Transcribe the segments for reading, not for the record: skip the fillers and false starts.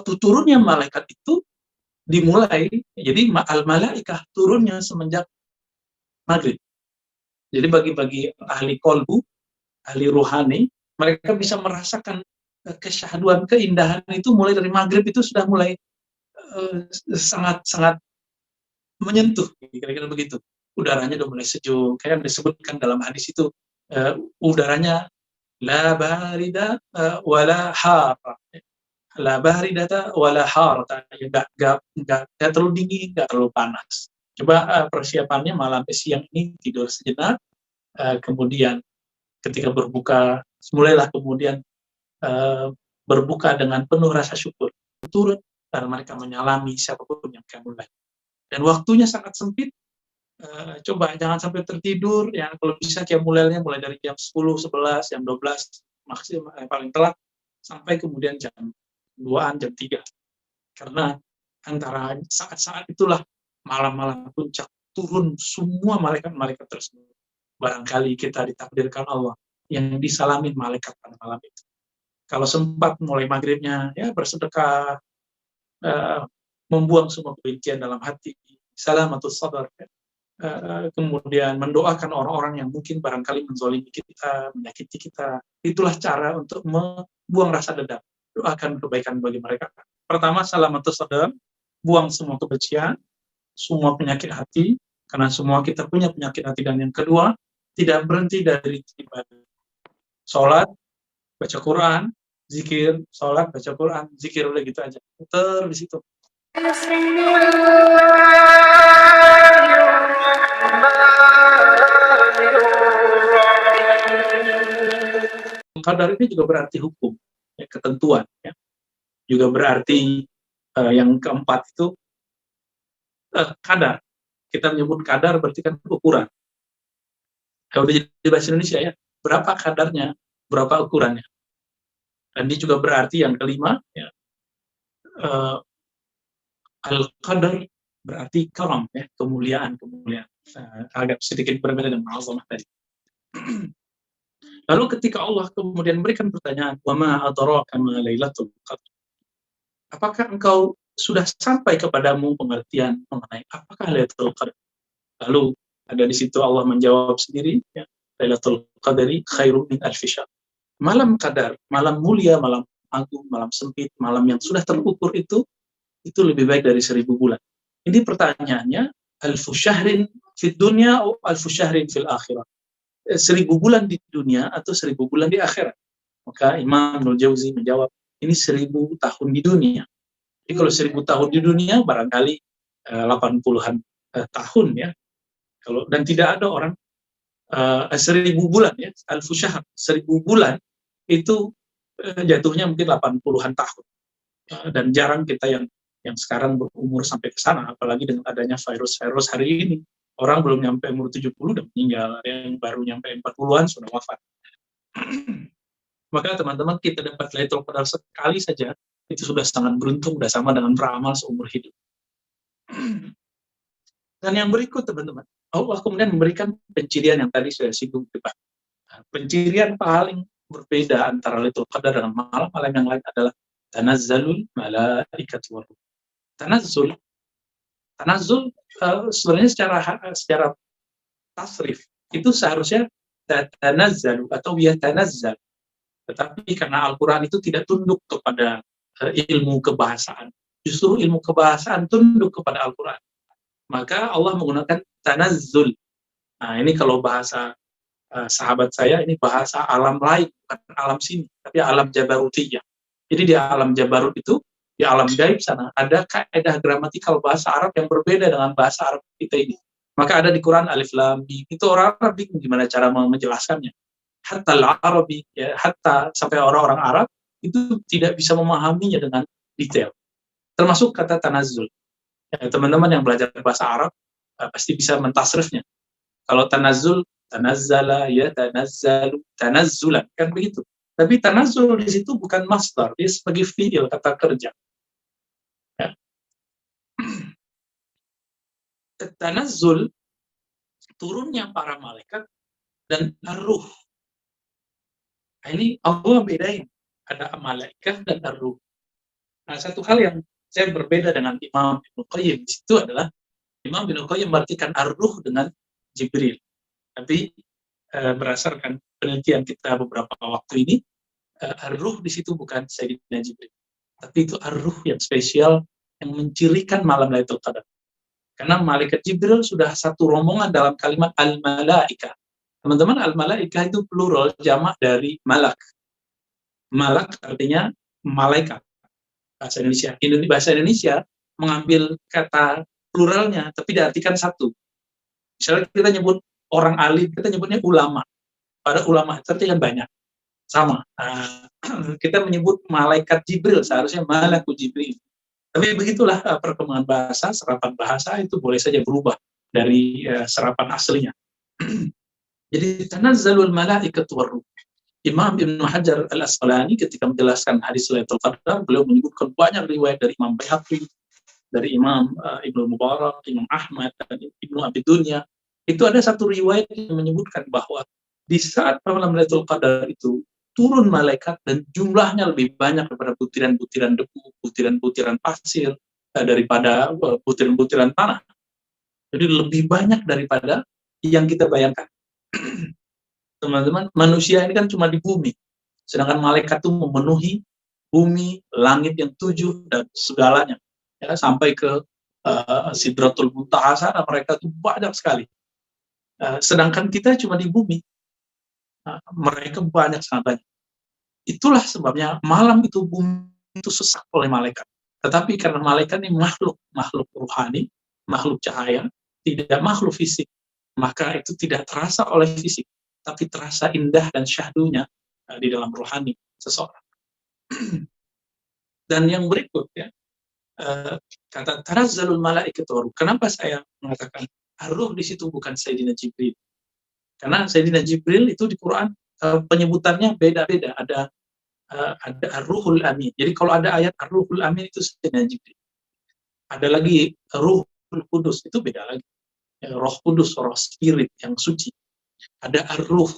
waktu turunnya malaikat itu dimulai, jadi al-malaikah turunnya semenjak maghrib. Jadi bagi ahli kolbu, ahli ruhani, mereka bisa merasakan kesyahduan, keindahan itu mulai dari maghrib, itu sudah mulai sangat-sangat menyentuh, kira-kira begitu. Udaranya udah mulai sejuk, kayak disebutkan dalam hadis itu, udaranya la barida wala har, la baridata wala har, nggak terlalu dingin, nggak terlalu panas. Coba persiapannya malam siang ini tidur sejenak, kemudian ketika berbuka, mulailah kemudian berbuka dengan penuh rasa syukur. Turun, dan mereka menyalami siapapun yang kamu lihat. Dan waktunya sangat sempit, coba jangan sampai tertidur, ya kalau bisa qiyamulailnya mulai dari jam 10, 11, jam 12, maksimal paling telat, sampai kemudian jam 2-an, jam 3. Karena antara saat-saat itulah malam-malam puncak turun semua malaikat-malaikat tersebut. Barangkali kita ditakdirkan Allah yang disalamin malaikat pada malam itu. Kalau sempat mulai maghribnya, ya bersedekah, membuang semua kebencian dalam hati, salamatus sadar, kemudian mendoakan orang-orang yang mungkin barangkali menzalimi kita, menyakiti kita. Itulah cara untuk membuang rasa dendam. Doakan kebaikan bagi mereka. Pertama, salamatus sadar, buang semua kebencian, semua penyakit hati, karena semua kita punya penyakit hati. Dan yang kedua, tidak berhenti dari ibadah. Sholat, baca Quran, zikir, sholat, baca Quran, zikir, udah gitu aja. Putar di situ. Qadar ini juga berarti hukum, ya, ketentuan. Ya. Juga berarti yang keempat itu kadar. Kita menyebut kadar berarti kan ukuran. Kalau di bahasa Indonesia ya, berapa kadarnya, berapa ukurannya. Dan ini juga berarti yang kelima, ya, al-qadar berarti karam, ya, kemuliaan. Agak sedikit berbeda dengan azamah tadi. Lalu ketika Allah kemudian memberikan pertanyaan, wa ma adraka ma lailatul qadar. Apakah engkau sudah sampai kepadamu pengertian mengenai apakah Lailatul Qadar? Lalu ada di situ Allah menjawab sendiri, ya, Lailatul Qadari khairum min alfi syahr. Malam Qadar, malam mulia, malam agung, malam sempit, malam yang sudah terukur itu lebih baik dari 1000 bulan. Ini pertanyaannya, alfu syahrin fid dunya atau alfu syahrin fil akhirah? 1000 bulan di dunia atau 1000 bulan di akhirat? Maka Imam Ibnul Jauzi menjawab, ini 1000 tahun di dunia. Jadi kalau 1000 tahun di dunia barangkali 80-an tahun, ya. Kalau dan tidak ada orang 1000 bulan, ya, alfu syahr, 1000 bulan itu jatuhnya mungkin 80-an tahun. Dan jarang kita yang sekarang berumur sampai ke sana, apalagi dengan adanya virus hari ini. Orang belum nyampe umur 70 udah meninggal, ada yang baru nyampe 40-an sudah wafat. Maka teman-teman, kita dapat Lailatul Qadar sekali saja, itu sudah sangat beruntung, sudah sama dengan beramal seumur hidup. Dan yang berikut, teman-teman, Allah kemudian memberikan pencirian yang tadi sudah singgung depan. Pencirian paling berbeda antara Lailatul Qadar dengan malam-malam yang lain adalah tanazzalul malaikat wa ruh. Tanazzul sebenarnya secara tasrif itu seharusnya tanazzalu atau yatanazzal. Tetapi karena Al-Quran itu tidak tunduk kepada ilmu kebahasaan, justru ilmu kebahasaan tunduk kepada Al-Quran, maka Allah menggunakan tanazzul. Nah, ini kalau bahasa sahabat saya, ini bahasa alam lain, bukan alam sini, tapi alam jabarutiyah. Jadi di alam jabarut itu, di alam gaib sana, ada kaidah gramatikal bahasa Arab yang berbeda dengan bahasa Arab kita ini. Maka ada di Quran alif lam mim, itu orang Arab bingung gimana cara menjelaskannya. Hatta al-Arabi, ya, hatta sampai orang-orang Arab itu tidak bisa memahaminya dengan detail. Termasuk kata tanazzul. Ya, teman-teman yang belajar bahasa Arab pasti bisa mentasrifnya. Kalau tanazzul, tanazzala, ya tanazzalu, tanazzulan, kan begitu. Tapi tanazzul di situ bukan masdar, dia sebagai fi'il, kata kerja. Ya. Tanazzul, turunnya para malaikat dan ar-ruh. Ini Allah bedain, ada malaikat dan ar-ruh. Nah, satu hal yang saya berbeda dengan Imam Ibnu Qayyim itu adalah Imam Ibnu Qayyim mengartikan ar-ruh dengan Jibril. Tapi berdasarkan penelitian kita beberapa waktu ini, ar-ruh di situ bukan Sayyidina Jibril, tapi itu ar-ruh yang spesial yang mencirikan malam Lailatul Qadar. Karena malaikat Jibril sudah satu rombongan dalam kalimat al-malaika. Teman-teman, al-malaika itu plural jamak dari malak. Malak artinya malaikat. Bahasa Indonesia mengambil kata pluralnya, tapi diartikan satu. Misalnya kita nyebut orang alim, kita nyebutnya ulama. Pada ulama itu artinya banyak. Sama. Kita menyebut malaikat Jibril, seharusnya malakut Jibril. Tapi begitulah perkembangan bahasa, serapan bahasa itu boleh saja berubah dari serapan aslinya. Jadi tanazzalul malaikatu warruh. Imam Ibnu Hajar Al-Asqalani ketika menjelaskan hadis Lailatul Qadar, beliau menyebutkan banyak riwayat dari Imam Baihaqi, dari Imam Ibnu Mubarak, Imam Ahmad, dan Ibnu Abi Dunya. Itu ada satu riwayat yang menyebutkan bahwa di saat malam Lailatul Qadar itu turun malaikat dan jumlahnya lebih banyak daripada butiran-butiran debu, butiran-butiran pasir, daripada butiran-butiran tanah. Jadi lebih banyak daripada yang kita bayangkan. Teman-teman, manusia ini kan cuma di bumi, sedangkan malaikat itu memenuhi bumi, langit yang 7 dan segalanya, ya, sampai ke Sidratul Muntaha sana, mereka itu banyak sekali. Sedangkan kita cuma di bumi, mereka banyak, sangat banyak. Itulah sebabnya malam itu bumi itu sesak oleh malaikat. Tetapi karena malaikat ini makhluk ruhani, makhluk cahaya, tidak makhluk fisik, maka itu tidak terasa oleh fisik, tapi terasa indah dan syahdunya di dalam rohani seseorang. Dan yang berikut, ya, kata tanazzalul malaikatu waruh. Kenapa saya mengatakan ar-ruh di situ bukan Sayyidina Jibril? Karena Sayyidina Jibril itu di Quran penyebutannya beda-beda. Ada ar-ruhul amin. Jadi kalau ada ayat ar-ruhul amin itu Sayyidina Jibril. Ada lagi ruhul kudus, itu beda lagi. Roh kudus, roh spirit yang suci. Ada ar-ruh.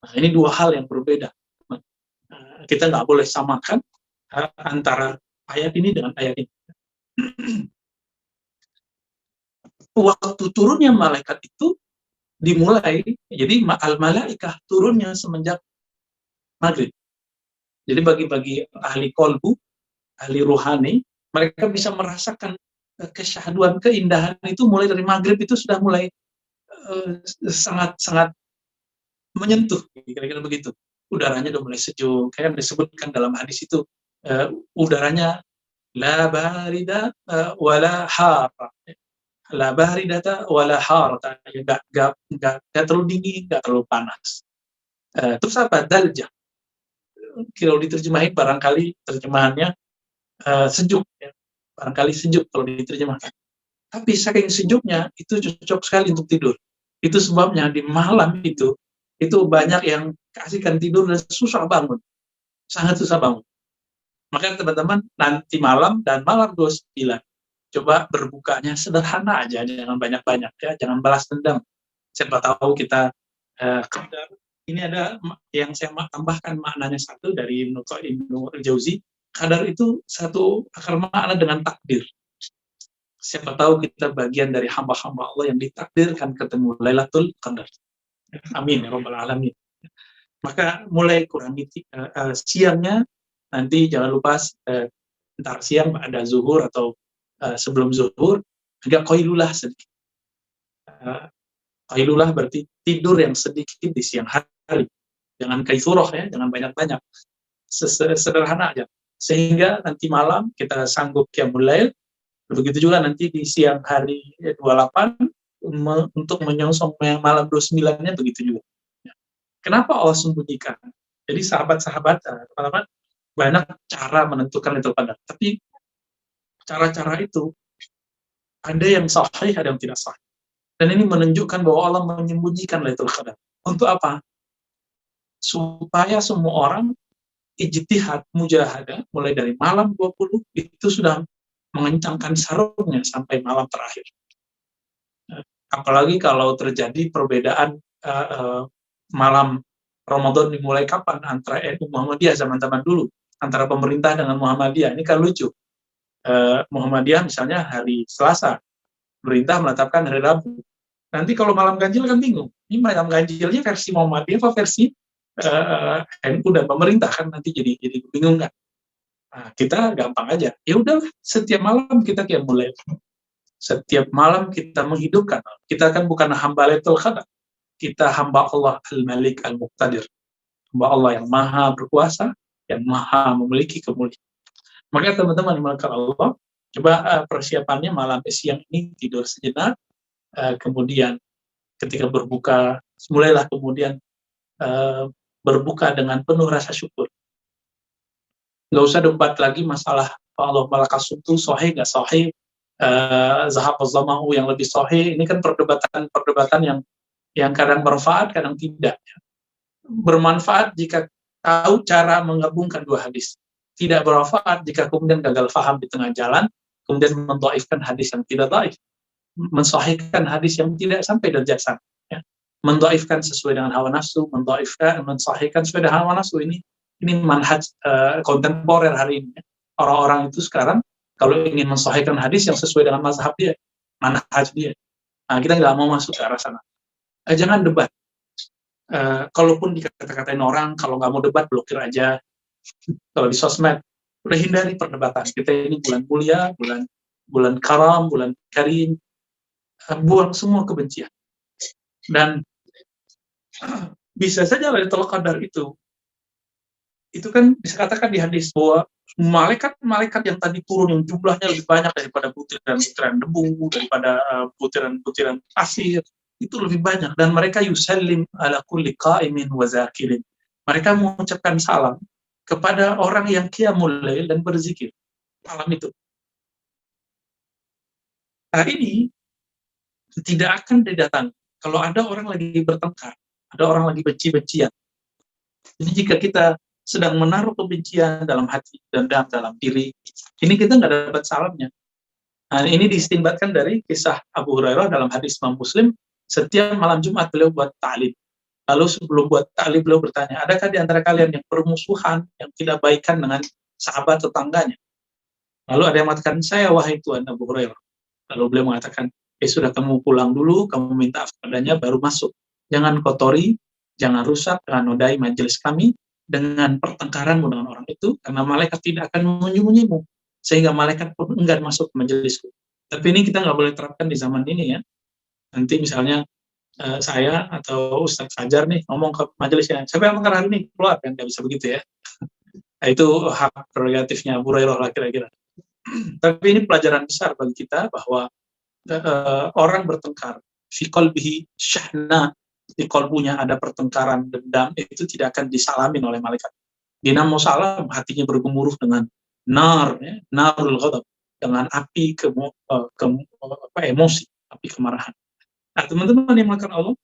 Nah, ini dua hal yang berbeda. Kita nggak boleh samakan antara ayat ini dengan ayat ini. Waktu turunnya malaikat itu dimulai, jadi al-malaikah turunnya semenjak maghrib. Jadi bagi ahli kolbu, ahli ruhani, mereka bisa merasakan kesyahduan, keindahan itu mulai dari maghrib, itu sudah mulai sangat-sangat menyentuh, kira-kira begitu. Udaranya udah mulai sejuk, kayak disebutkan dalam hadis itu, udaranya la barida wala har, la baridata wala har, nggak terlalu dingin, nggak terlalu panas. Terus apa? Dalja. Kalau diterjemahin barangkali terjemahannya sejuk, ya. Barangkali sejuk kalau diterjemahkan. Tapi saking sejuknya itu cocok sekali untuk tidur. Itu sebabnya di malam itu banyak yang keasikan tidur dan susah bangun, sangat susah bangun. Maka teman-teman nanti malam dan malam 29 coba berbukanya sederhana aja, jangan banyak-banyak, ya, jangan balas dendam. Siapa tahu kita kadar. Ini ada yang saya tambahkan maknanya satu dari Ibnu Al-Jauzi. Kadar itu satu akar makna dengan takdir. Siapa tahu kita bagian dari hamba-hamba Allah yang ditakdirkan ketemu Lailatul Qadar. Amin ya rabbal alamin. Maka mulai kurangi siangnya, nanti jangan lupa entar siang ada zuhur atau sebelum zuhur agak qailulah sedikit. Qailulah berarti tidur yang sedikit di siang hari. Jangan kaithuroh, ya, jangan banyak-banyak. Sederhana aja. Sehingga nanti malam kita sanggup qiyamul lail. Begitu juga nanti di siang hari 28 untuk menyongsong malam 29-nya begitu juga. Kenapa Allah sembunyikan? Jadi sahabat-sahabat, teman-teman, banyak cara menentukan Lailatul Qadar. Tapi cara-cara itu ada yang sahih, ada yang tidak sahih. Dan ini menunjukkan bahwa Allah menyembunyikan Lailatul Qadar. Untuk apa? Supaya semua orang ijtihad, mujahadah, mulai dari malam 20 itu sudah mengencangkan sarungnya sampai malam terakhir. Apalagi kalau terjadi perbedaan malam Ramadan dimulai kapan antara NU Muhammadiyah zaman dulu antara pemerintah dengan Muhammadiyah. Ini kan lucu. Muhammadiyah misalnya hari Selasa, pemerintah menetapkan hari Rabu. Nanti kalau malam ganjil kan bingung. Ini malam ganjilnya versi Muhammadiyah apa versi NU dan pemerintah, kan nanti jadi bingung kan. Nah, kita gampang aja. Ya udah, setiap malam kita qiyamul lail. Setiap malam kita menghidupkan. Kita kan bukan hamba Lailatul Qadar. Kita hamba Allah Al-Malik Al-Muqtadir. Hamba Allah yang maha berkuasa, yang maha memiliki kemuliaan. Maka teman-teman dimulakan Allah, coba persiapannya malam siang ini tidur sejenak, kemudian ketika berbuka, mulailah kemudian berbuka dengan penuh rasa syukur. Nggak usah debat lagi masalah Allah malakasum itu sahih nggak sahih, zahab az-zamahu yang lebih sahih. Ini kan perdebatan yang kadang bermanfaat, kadang tidak. Bermanfaat jika tahu cara menggabungkan dua hadis. Tidak bermanfaat jika kemudian gagal faham di tengah jalan, kemudian mendhaifkan hadis yang tidak dhaif, mensahihkan hadis yang tidak sampai derajat sana. Ya. Mendhaifkan sesuai dengan hawa nafsu, mensahihkan sesuai dengan hawa nafsu. Ini manhaj kontemporer hari ini. Orang-orang itu sekarang kalau ingin mensahihkan hadis yang sesuai dengan mazhab dia, manhaj dia. Nah, kita nggak mau masuk ke arah sana. Jangan debat. Kalaupun dikata-katain orang, kalau nggak mau debat, blokir aja. Kalau di sosmed, udah hindari perdebatan. Kita ini bulan mulia, bulan karam, bulan karim, buang semua kebencian. Dan bisa saja Lailatul Qadar itu kan bisa katakan di hadis bahwa malaikat yang tadi turun yang jumlahnya lebih banyak daripada butiran-butiran debu, daripada butiran-butiran pasir, itu lebih banyak, dan mereka yusallim ala kulli qa'imin wa zakirin. Mereka mengucapkan salam kepada orang yang qiyamul lail dan berzikir malam itu. Nah, ini tidak akan didatangi kalau ada orang lagi bertengkar, ada orang lagi benci-bencian. Jadi jika kita sedang menaruh kebencian dalam hati dan dalam diri, ini kita nggak dapat salamnya. Nah, ini distinbatkan dari kisah Abu Hurairah dalam hadis Imam Muslim. Setiap malam Jumat beliau buat ta'lim. Lalu sebelum buat ta'lim beliau bertanya, adakah di antara kalian yang bermusuhan, yang tidak baikan dengan sahabat tetangganya? Lalu ada yang mengatakan, saya wahai Tuhan Abu Hurairah. Lalu beliau mengatakan, sudah kamu pulang dulu, kamu minta maaf padanya, baru masuk. Jangan kotori, jangan rusak, jangan nodai majelis kami dengan pertengkaranmu dengan orang itu, karena malaikat tidak akan menyembunyimu, sehingga malaikat pun enggan masuk ke majelisku. Tapi ini kita nggak boleh terapkan di zaman ini ya. Nanti misalnya saya atau Ustadz Fajar nih ngomong ke majelisnya, siapa yang tengkar hari ini? Keluar, kan nggak bisa begitu ya. Nah, itu hak prerogatifnya Abu Hurairah lah kira-kira. Tapi ini pelajaran besar bagi kita bahwa orang bertengkar, fi qalbihi syahna, di kolbunya ada pertengkaran dendam, itu tidak akan disalamin oleh malaikat. Dia mau salam, hatinya bergemuruh dengan narul ghadab, dengan api emosi, api kemarahan. Nah, teman-teman yang makan Allah,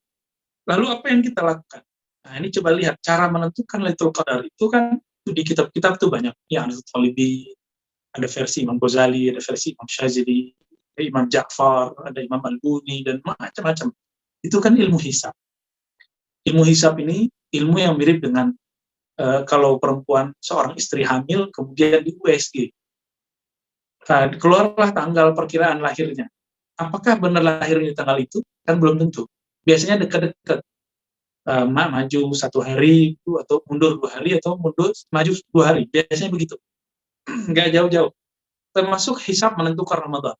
lalu apa yang kita lakukan? Nah, ini coba lihat cara menentukan Lailatul Qadar itu kan di kitab-kitab itu banyak. Ya, ada Talibi, ada versi Imam Ghazali, ada versi Imam Syazili, ada Imam Ja'far, ada Imam Al-Buni, dan macam-macam. Itu kan ilmu hisab. Ilmu hisab ini ilmu yang mirip dengan kalau perempuan seorang istri hamil kemudian di USG. Keluarlah tanggal perkiraan lahirnya. Apakah benar lahirnya di tanggal itu? Kan belum tentu. Biasanya dekat-dekat. Maju 1 hari atau mundur 2 hari atau maju 2 hari. Biasanya begitu. Nggak jauh-jauh. Termasuk hisab menentukan Ramadan.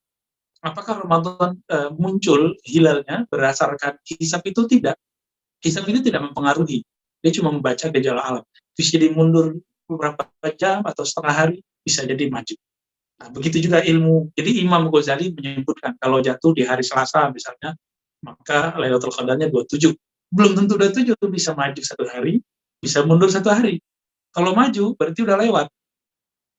Apakah Ramadan muncul hilalnya berdasarkan hisab itu? Tidak. Hisab itu tidak mempengaruhi. Dia cuma membaca gejala alam. Bisa jadi mundur beberapa jam atau setengah hari, bisa jadi maju. Nah, begitu juga ilmu. Jadi Imam Ghazali menyebutkan kalau jatuh di hari Selasa misalnya, maka Lailatul Qadarnya 27. Belum tentu 27 bisa maju 1 hari, bisa mundur 1 hari. Kalau maju berarti udah lewat.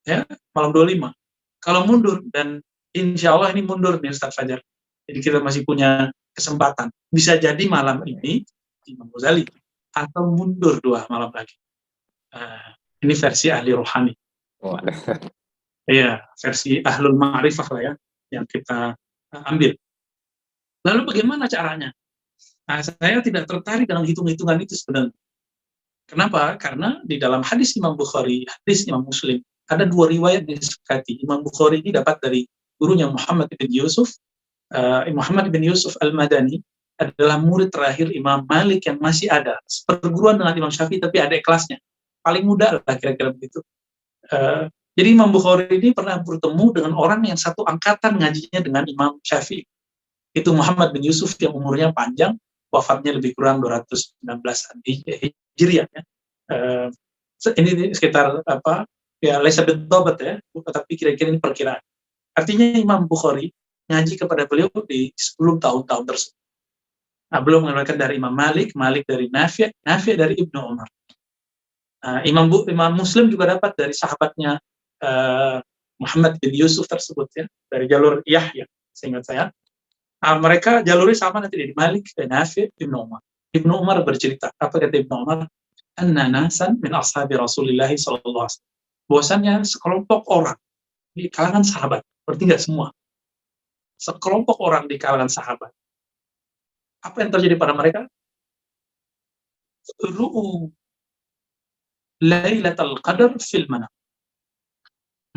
Ya, malam 25. Kalau mundur, dan insya Allah ini mundur nih Ustaz Fajar. Jadi kita masih punya kesempatan. Bisa jadi malam ini Imam Ghazali atau mundur 2 malam lagi. Ini versi ahli rohani. Iya, versi ahlul ma'rifah lah ya, yang kita ambil. Lalu bagaimana caranya? Nah, saya tidak tertarik dalam hitung-hitungan itu sebenarnya. Kenapa? Karena di dalam hadis Imam Bukhari, hadis Imam Muslim, ada dua riwayat disepakati. Imam Bukhari ini dapat dari gurunya Muhammad bin Yusuf. Muhammad bin Yusuf Al-Madani adalah murid terakhir Imam Malik yang masih ada. Perguruan dengan Imam Syafi'i, tapi ada kelasnya. Paling muda lah kira-kira begitu. Jadi Imam Bukhari ini pernah bertemu dengan orang yang satu angkatan ngajinya dengan Imam Syafi'i. Itu Muhammad bin Yusuf yang umurnya panjang, wafatnya lebih kurang 219 Hijriah ya. Ini sekitar laisa bidobat ya, tapi kira-kira ini perkiraan. Artinya Imam Bukhari ngaji kepada beliau di sebelum tahun-tahun tersebut. Nah, belum mengeluarkan dari Imam Malik, Malik dari Nafi', Nafi' dari Ibnu Umar. Imam Muslim juga dapat dari sahabatnya Muhammad bin Yusuf tersebut ya, dari jalur Yahya, seingat saya. Mereka jalurnya sama nanti dari Malik, Nafi', Ibnu Umar. Ibnu Umar bercerita, apa kata Ibnu Umar? Anna nasan min ashabi Rasulillah sallallahu alaihi wasallam. Bahwasannya sekelompok orang di kalangan sahabat, berarti nggak semua. Sekelompok orang di kalangan sahabat. Apa yang terjadi pada mereka? Ru'u Lailatul Qadar fil manam.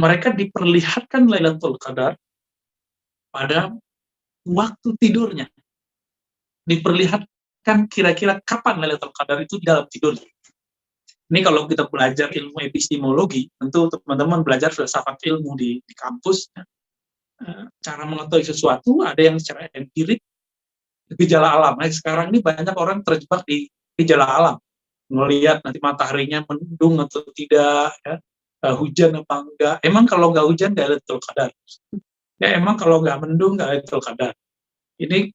Mereka diperlihatkan Lailatul Qadar pada waktu tidurnya. Diperlihatkan kira-kira kapan Lailatul Qadar itu di dalam tidurnya. Ini kalau kita belajar ilmu epistemologi, tentu teman-teman belajar filsafat ilmu di kampus, cara mengetahui sesuatu ada yang secara empirik, gejala alam. Nah, sekarang ini banyak orang terjebak di gejala alam, melihat nanti mataharinya mendung atau tidak, ya, hujan apa enggak. Emang kalau nggak hujan nggak Lailatul Qadar. Ya emang kalau nggak mendung nggak Lailatul Qadar. Ini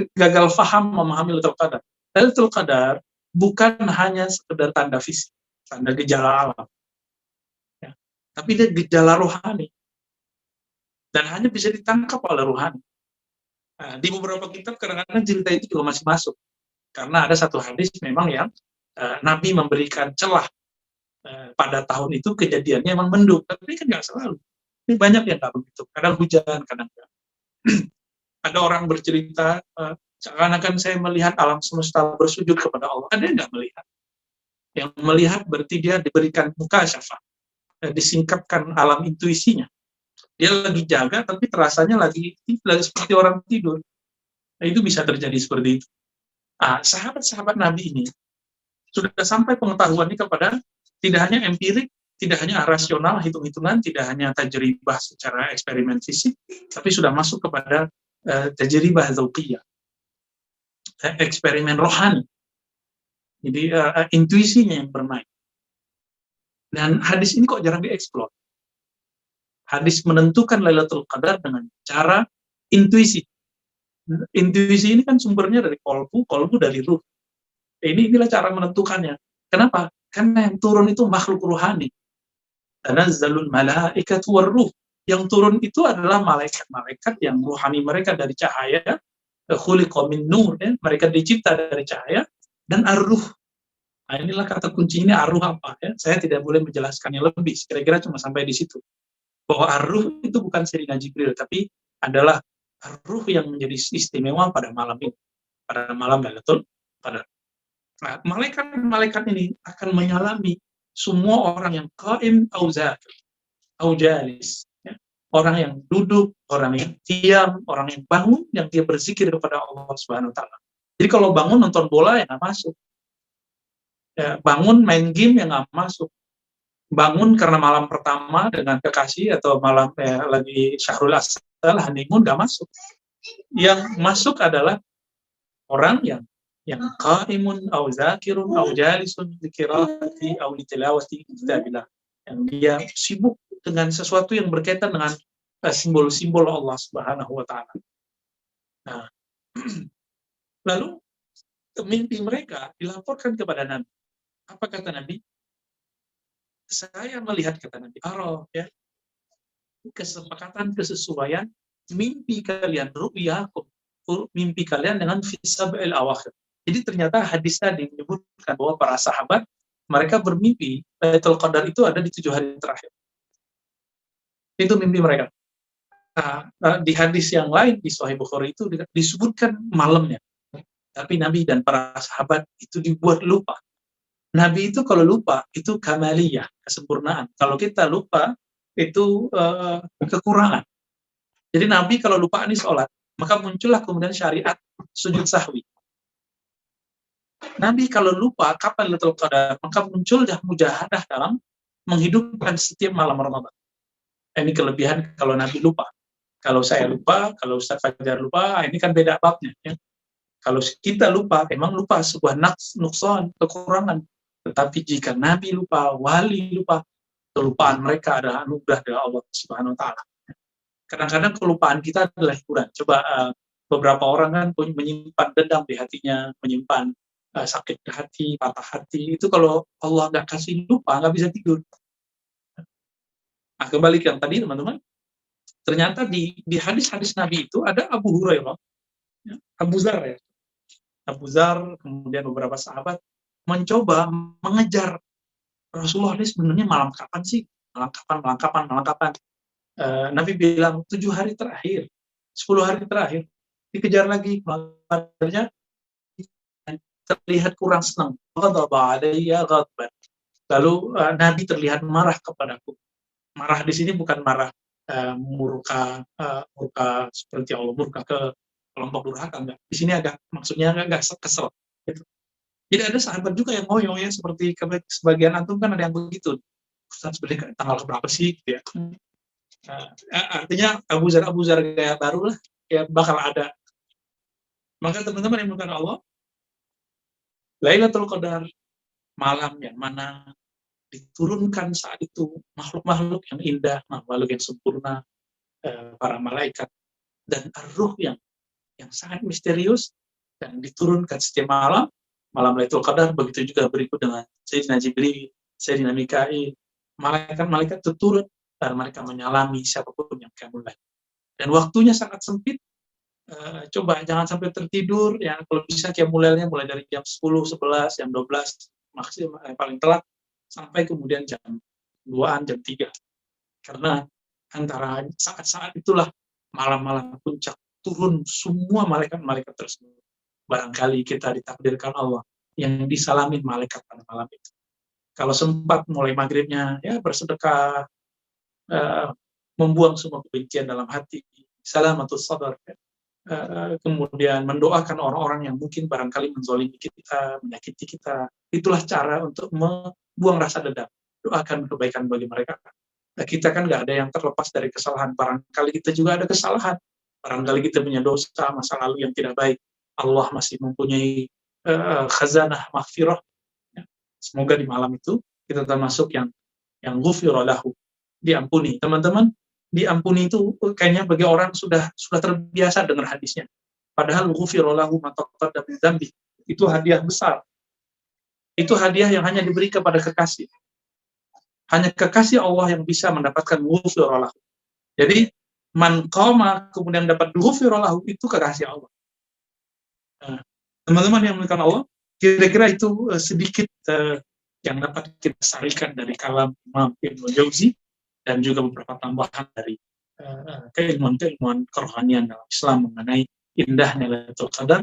gagal paham memahami Lailatul Qadar. Lailatul Qadar bukan hanya sekedar tanda fisik, tanda gejala alam, ya, tapi dia gejala rohani dan hanya bisa ditangkap oleh rohani. Nah, di beberapa kitab kadang-kadang cerita itu juga masih masuk karena ada satu hadis memang yang Nabi memberikan celah pada tahun itu kejadiannya memang mendung, tapi kan nggak selalu. Ini banyak yang nggak begitu, kadang hujan, kadang nggak. Ada orang bercerita seakan-akan saya melihat alam semesta bersujud kepada Allah, kan dia nggak melihat. Yang melihat berarti dia diberikan mukasyafah, disingkapkan alam intuisinya. Dia lagi jaga, tapi terasanya lagi seperti orang tidur. Nah, itu bisa terjadi seperti itu. Sahabat-sahabat Nabi ini sudah sampai pengetahuannya kepada tidak hanya empirik, tidak hanya rasional, hitung-hitungan, tidak hanya tajribah secara eksperimen fisik, tapi sudah masuk kepada tajribah dzauqiyah, eksperimen rohani. Jadi intuisinya yang bermain. Dan hadis ini kok jarang dieksplor. Hadis menentukan Lailatul Qadar dengan cara intuisi. Intuisi ini kan sumbernya dari kolbu dari ruh. Inilah cara menentukannya. Kenapa? Karena yang turun itu makhluk ruhani. Tanazzalul malaikatu warruh. Yang turun itu adalah malaikat-malaikat yang ruhani mereka dari cahaya, khuliqa min nur, ya. Mereka dicipta dari cahaya, dan ar-ruh. Nah, inilah kata kunci ini, ar-ruh apa? Ya? Saya tidak boleh menjelaskannya lebih, kira-kira cuma sampai di situ. Bahwa ar-ruh itu bukan Sayyidina Jibril, tapi adalah ar-ruh yang menjadi istimewa pada malam ini, pada malam Lailatul Qadar. Nah, malaikat-malaikat ini akan menyalami semua orang yang qaim au zakir, au jalis, ya. Orang yang duduk, orang yang diam, orang yang bangun, yang dia berzikir kepada Allah Subhanahu wa taala. Jadi kalau bangun nonton bola ya nggak masuk. Ya, bangun main game ya nggak masuk. Bangun karena malam pertama dengan kekasih atau malam lagi syahrul asal, honeymoon, nggak masuk. Yang masuk adalah orang yang qaimun au zakirun au jalisun li qiraati au li tilawati kitabillah. Yang dia sibuk dengan sesuatu yang berkaitan dengan simbol-simbol Allah Subhanahu wa taala. Nah, lalu mimpi mereka dilaporkan kepada Nabi. Apa kata Nabi? Saya melihat, kata Nabi, ya, kesepakatan, kesesuaian mimpi kalian, ru'yakum, mimpi kalian dengan fisab'il awakhir. Jadi ternyata hadis tadi menyebutkan bahwa para sahabat mereka bermimpi Lailatul Qadar itu ada di 7 hari terakhir. Itu mimpi mereka. Di hadis yang lain di Sahih Bukhari itu disebutkan malamnya. Tapi Nabi dan para sahabat itu dibuat lupa. Nabi itu kalau lupa, itu kamaliyah, kesempurnaan. Kalau kita lupa, itu kekurangan. Jadi Nabi kalau lupa ini sholat, maka muncullah kemudian syariat sujud sahwi. Nabi kalau lupa kapan Lailatul Qadar, maka muncul mujahadah dalam menghidupkan setiap malam Ramadan. Ini kelebihan kalau Nabi lupa. Kalau saya lupa, kalau Ustaz Fajar lupa, ini kan beda babnya. Ya. Kalau kita lupa, emang lupa sebuah nukson, kekurangan. Tetapi jika Nabi lupa, wali lupa, kelupaan mereka adalah anugerah dari Allah Subhanahu Wa Taala. Kadang-kadang kelupaan kita adalah hiburan. Coba beberapa orang kan menyimpan dendam di hatinya, menyimpan sakit hati, patah hati. Itu kalau Allah nggak kasih lupa, nggak bisa tidur. Nah, kembali ke yang tadi, teman-teman. Ternyata di hadis-hadis Nabi itu ada Abu Hurairah, ya, Abu Zar ya. Abu Zar, kemudian beberapa sahabat mencoba mengejar Rasulullah ini sebenarnya malam kapan sih? Malam kapan? Nabi bilang 7 hari terakhir, 10 hari terakhir, dikejar lagi, makanya terlihat kurang senang. Lalu Nabi terlihat marah kepadaku. Marah di sini bukan marah murka seperti Allah, murka ke kelompok durhaka, enggak. Di sini agak maksudnya agak kesel. Gitu. Jadi ada sahabat juga yang ngoyo ya, seperti sebagian antum kan ada yang begitu. Ustaz sebenarnya tanggal berapa sih? Gitu ya. Artinya Abu Zar kayak baru lah, ya bakal ada. Maka teman-teman yang bukan Allah, Lailatul Qadar, malam yang mana diturunkan saat itu makhluk-makhluk yang indah, makhluk yang sempurna, para malaikat, dan ar-ruh yang sangat misterius, dan diturunkan setiap malam Lailatul Qadar. Begitu juga berikut dengan Sayyidina Jibril, Sayyidina Mikail, malaikat-malaikat itu turun, dan mereka menyalami siapapun yang kamu lihat. Dan waktunya sangat sempit. Coba jangan sampai tertidur, ya kalau bisa mulai dari jam 10, 11, jam 12 maksimal paling telat sampai kemudian jam 2-an, jam 3. Karena antara saat-saat itulah malam-malam puncak turun semua malaikat-malaikat tersebut. Barangkali kita ditakdirkan Allah yang disalamin malaikat pada malam itu. Kalau sempat mulai maghribnya ya bersedekah, membuang semua kebencian dalam hati, salamatus sadar, kemudian mendoakan orang-orang yang mungkin barangkali menzalimi kita, menyakiti kita. Itulah cara untuk membuang rasa dendam. Doakan kebaikan bagi mereka. Nah, kita kan nggak ada yang terlepas dari kesalahan. Barangkali kita juga ada kesalahan. Barangkali kita punya dosa masa lalu yang tidak baik. Allah masih mempunyai khazanah maghfirah. Ya. Semoga di malam itu kita termasuk yang ghufira lahu, diampuni. Teman-teman, diampuni itu kayaknya bagi orang sudah terbiasa dengar hadisnya. Padahal ghufira lahu ma taqaddama min dzambi. Itu hadiah besar. Itu hadiah yang hanya diberi kepada kekasih. Hanya kekasih Allah yang bisa mendapatkan ghufira lahu. Jadi man qama kemudian dapat ghufira lahu, itu kekasih Allah. Nah, teman-teman yang dimuliakan Allah, kira-kira itu sedikit yang dapat kita sarikan dari kalam Imam Ibnu Jauzi, dan juga beberapa tambahan dari keilmuan kerohanian dalam Islam mengenai indahnya Lailatul Qadar,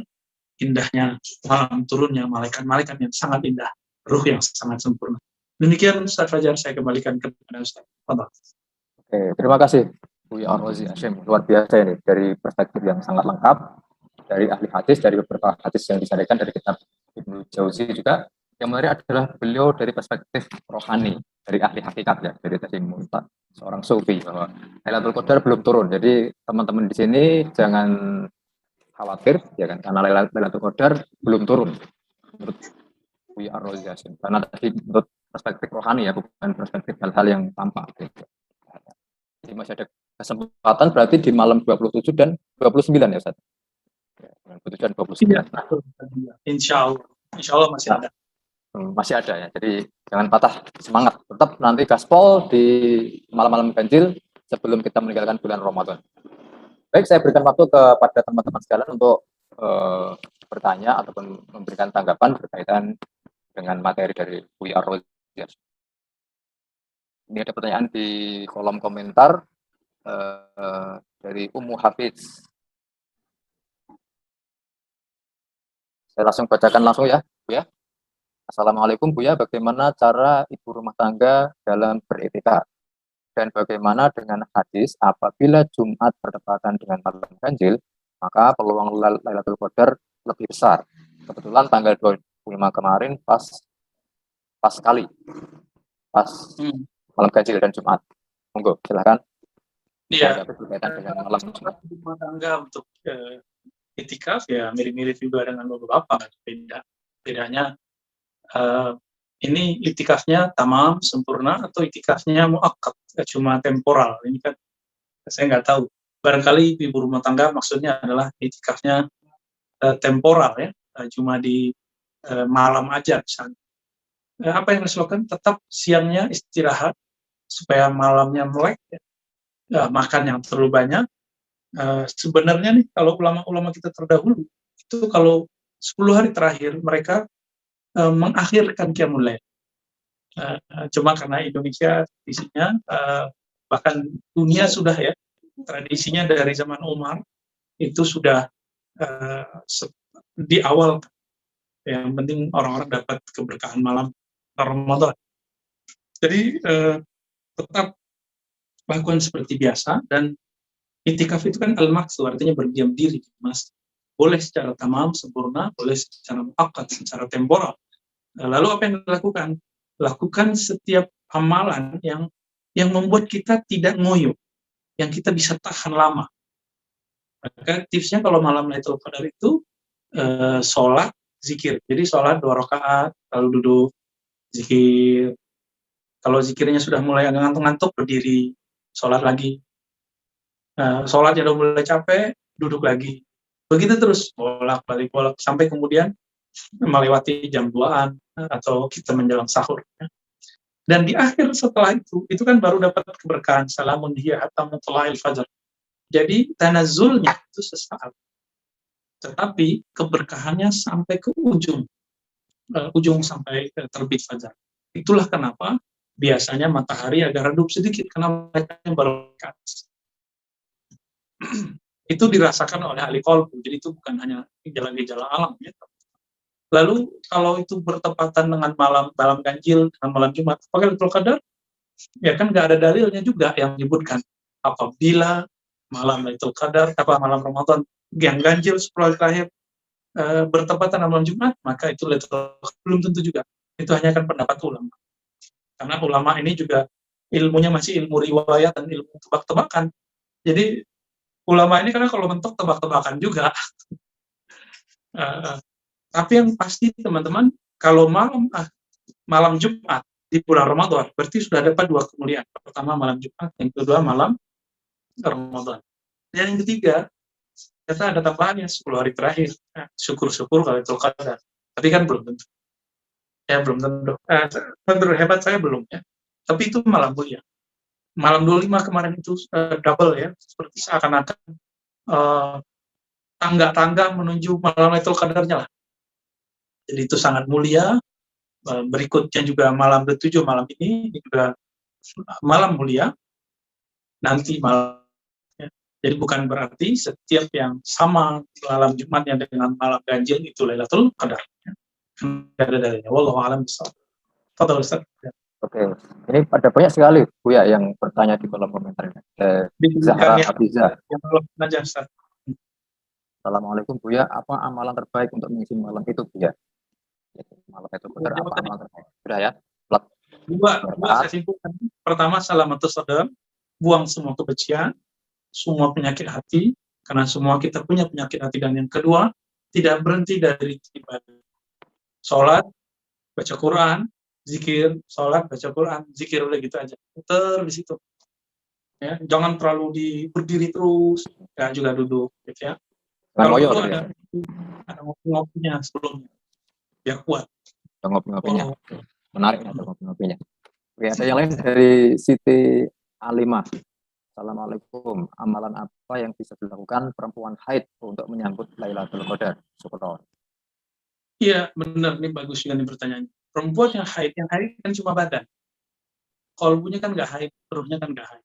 indahnya malam turunnya malaikat-malaikat yang sangat indah, ruh yang sangat sempurna. Demikian Ustaz Fajar, saya kembalikan kepada Ustaz. Oke, terima kasih Buya Ar-Razi Hashim, luar biasa ini dari perspektif yang sangat lengkap dari ahli hadis, dari beberapa hadis yang disampaikan dari kitab Ibnu Jauzi juga. Yang menarik adalah beliau dari perspektif rohani, dari ahli hakikat ya, dari tadi seorang sufi, bahwa Lailatul Qadar belum turun. Jadi teman-teman di sini jangan khawatir ya kan, karena Lailatul Qadar belum turun menurut Buya Ar-Razi Hashim. Karena tadi menurut perspektif rohani ya, bukan perspektif hal-hal yang tampak gitu. Jadi masih ada kesempatan berarti di malam 27 dan 29 ya Ustaz. 27 dan 29. Ya, Insya Allah masih ada. Masih ada ya, jadi jangan patah semangat, tetap nanti gaspol di malam-malam ganjil sebelum kita meninggalkan bulan Ramadan. Baik, saya berikan waktu kepada teman-teman sekalian untuk bertanya ataupun memberikan tanggapan berkaitan dengan materi dari Buya Ar-Razi. Ini ada pertanyaan di kolom komentar dari Ummu Hafiz. Saya langsung bacakan langsung ya, Bu ya. Assalamualaikum Buya, bagaimana cara ibu rumah tangga dalam beriktikaf? Dan bagaimana dengan hadis apabila Jumat bertepatan dengan malam ganjil, maka peluang Lailatul Qadar lebih besar. Kebetulan tanggal 25 kemarin pas sekali, pas malam ganjil dan Jumat. Monggo, silakan. Iya, Berkaitan dengan malam Jumat. rumah tangga untuk itikaf ya mirip-mirip juga dengan beberapa, bedanya ini itikafnya tamam sempurna atau itikafnya muakkad, cuma temporal. Ini kan saya nggak tahu. Barangkali ibu rumah tangga maksudnya adalah itikafnya temporal ya, cuma di malam aja misalnya. Apa yang harus dilakukan? Tetap siangnya istirahat supaya malamnya melek, ya, makan yang terlalu banyak. Sebenarnya nih kalau ulama-ulama kita terdahulu itu kalau 10 hari terakhir mereka mengakhirkan qiyamul lail. Cuma karena Indonesia isinya bahkan dunia sudah ya tradisinya dari zaman Umar itu sudah di awal, yang penting orang-orang dapat keberkahan malam Ramadan. Jadi tetap lakukan seperti biasa, dan itikaf itu kan al-maqsu, artinya berdiam diri, Mas. Boleh secara tamam sempurna, boleh secara muakkad, secara temporal. Lalu apa yang dilakukan? Lakukan setiap amalan yang membuat kita tidak ngoyo, yang kita bisa tahan lama. Maka tipsnya kalau malam Lailatul Qadar itu sholat, zikir. Jadi sholat 2 rakaat, lalu duduk, zikir. Kalau zikirnya sudah mulai agak ngantuk-ngantuk, berdiri, sholat lagi. Sholat yang udah mulai capek, duduk lagi. Begitu terus, bolak-balik, sampai kemudian melewati jam 2-an atau kita menjelang sahur. Dan di akhir setelah itu kan baru dapat keberkahan, salamun hiya hatta matla'il fajr. Jadi tanazzulnya itu sesaat, tetapi keberkahannya sampai ke ujung sampai terbit fajar. Itulah kenapa biasanya matahari agak redup sedikit karena mereka yang berkat. Itu dirasakan oleh ahli qalbu, jadi itu bukan hanya gejala-gejala alam ya. Lalu kalau itu bertepatan dengan malam ganjil dengan malam Jumat, apakah Lailatul Qadar? Ya kan nggak ada dalilnya juga yang menyebutkan apabila malam Lailatul Qadar, malam Ramadan yang ganjil 10 hari terakhir bertepatan dengan malam Jumat, maka itu Lailatul Qadar. Belum tentu juga. Itu hanya kan pendapat ulama. Karena ulama ini juga ilmunya masih ilmu riwayat dan ilmu tebak-tebakan. Jadi ulama ini karena kalau mentok tebak-tebakan juga. Tapi yang pasti teman-teman, kalau malam Jumat di bulan Ramadan, berarti sudah dapat 2 kemuliaan. Pertama malam Jumat, yang kedua malam Ramadan. Dan yang ketiga, ternyata ada tambahannya 10 hari terakhir. Syukur-syukur kalau itu Qadar. Tapi kan belum tentu. Ya belum tentu. Menurut hebat saya belum ya. Tapi itu malam mulia. Malam 25 kemarin itu double ya, seperti seakan-akan tangga-tangga menuju malam Lailatul Qadarnya lah. Jadi itu sangat mulia. Berikutnya juga malam ke-7 malam ini juga malam mulia. Nanti malam. Ya. Jadi bukan berarti setiap yang sama malam Jumatnya dengan malam ganjil itu Lailatul Qadar. Tidak ada dalilnya. Wallahu a'lam bishawab. Fadhal Ustaz. Oke, ini ada banyak sekali Buya yang bertanya di kolom komentar. Zahra Hafiza. Assalamualaikum Buya, apa amalan terbaik untuk mengisi malam itu Buya? Malam itu benar apa amalan terbaik? Sudah ya? Dua saya simpulkan. Pertama, salamatus sadar, buang semua kebencian, semua penyakit hati, karena semua kita punya penyakit hati. Dan yang kedua, tidak berhenti dari ibadah. Sholat, baca Quran, zikir, sholat, baca Quran, zikir, udah gitu aja. Putar di situ. Ya, jangan terlalu berdiri terus, ya juga duduk, gitu ya. Kalau dulu ada ngopi-ngopinya sebelumnya, biar kuat. Ngopi-ngopinya, menarik ada ngopi-ngopinya. Oke, ada yang lain dari Siti Alimah. Assalamualaikum, amalan apa yang bisa dilakukan perempuan haid untuk menyambut Lailatul Qadar? Syukur. Iya, benar, ini bagus juga nih pertanyaannya. Perempuan yang haid kan cuma badan. Qalbunya kan nggak haid, ruhnya kan nggak haid.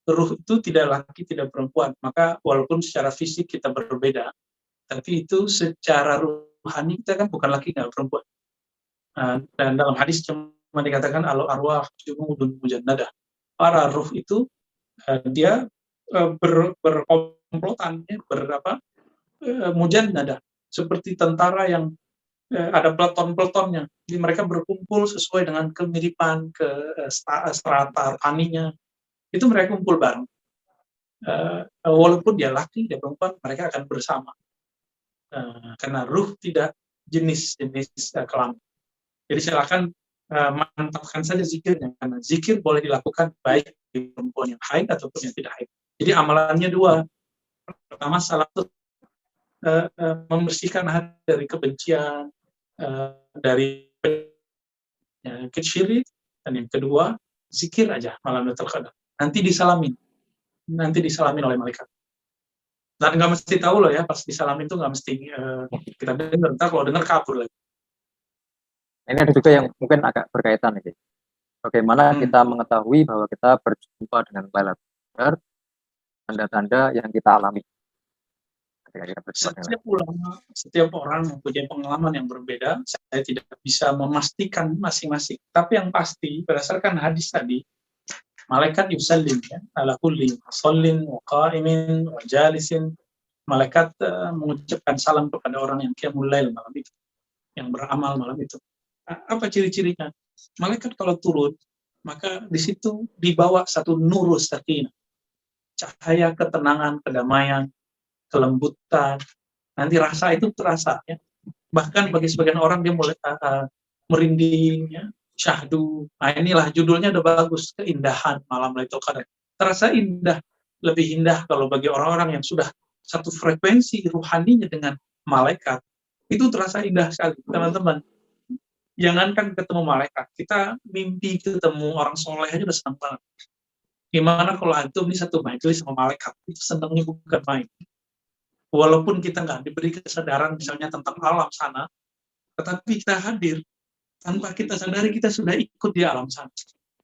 Ruh itu tidak laki, tidak perempuan. Maka walaupun secara fisik kita berbeda, tapi itu secara ruhani kita kan bukan laki, nggak perempuan. Dan dalam hadis cuma dikatakan al arwah junudun mujannadah. Para ruh itu dia berkomplotan, mujannadah, seperti tentara yang ada peleton-peletonnya. Jadi mereka berkumpul sesuai dengan kemiripan ke strata rohaninya. Itu mereka kumpul bareng. Walaupun dia laki, dia perempuan, mereka akan bersama. Karena ruh tidak jenis-jenis kelamin. Jadi silakan mantapkan saja zikirnya, karena zikir boleh dilakukan baik di perempuan yang haid ataupun yang tidak haid. Jadi amalannya dua. Pertama, salah satu membersihkan hati dari kebencian, dari penyakit syirik, dan yang kedua, zikir aja malam Lailatul Qadar. Nanti disalamin oleh malaikat. Dan nggak mesti tahu loh ya, pas disalamin tuh nggak mesti kita dengar, ntar kalau dengar kabur lagi. Ini ada juga yang mungkin agak berkaitan nih. Bagaimana kita mengetahui bahwa kita berjumpa dengan Lailatul Qadar, tanda-tanda yang kita alami ketika kita berjumpa dengan setiap orang mempunyai pengalaman yang berbeda. Saya tidak bisa memastikan masing-masing. Tapi yang pasti berdasarkan hadis tadi, malaikat yusallim ya, ala kulli musallin wa qa'imin wa jalisin. Malaikat mengucapkan salam kepada orang yang qiyamul lail malam itu, yang beramal malam itu. Apa ciri-cirinya? Malaikat kalau turun, maka di situ dibawa satu nurus sakinah, cahaya ketenangan, kedamaian, kelembutan. Nanti rasa itu terasa ya. Bahkan bagi sebagian orang dia mulai merinding ya, syahdu. Nah, inilah judulnya udah bagus, keindahan malam Lailatul Qadar. Terasa indah, lebih indah kalau bagi orang-orang yang sudah satu frekuensi ruhaninya dengan malaikat. Itu terasa indah sekali, teman-teman. Jangankan ketemu malaikat, kita mimpi ketemu orang soleh aja udah senang banget. Gimana kalau antum ini satu majelis sama malaikat, itu senangnya bukan main. Walaupun kita nggak diberi kesadaran misalnya tentang alam sana, tetapi kita hadir, tanpa kita sadari kita sudah ikut di alam sana.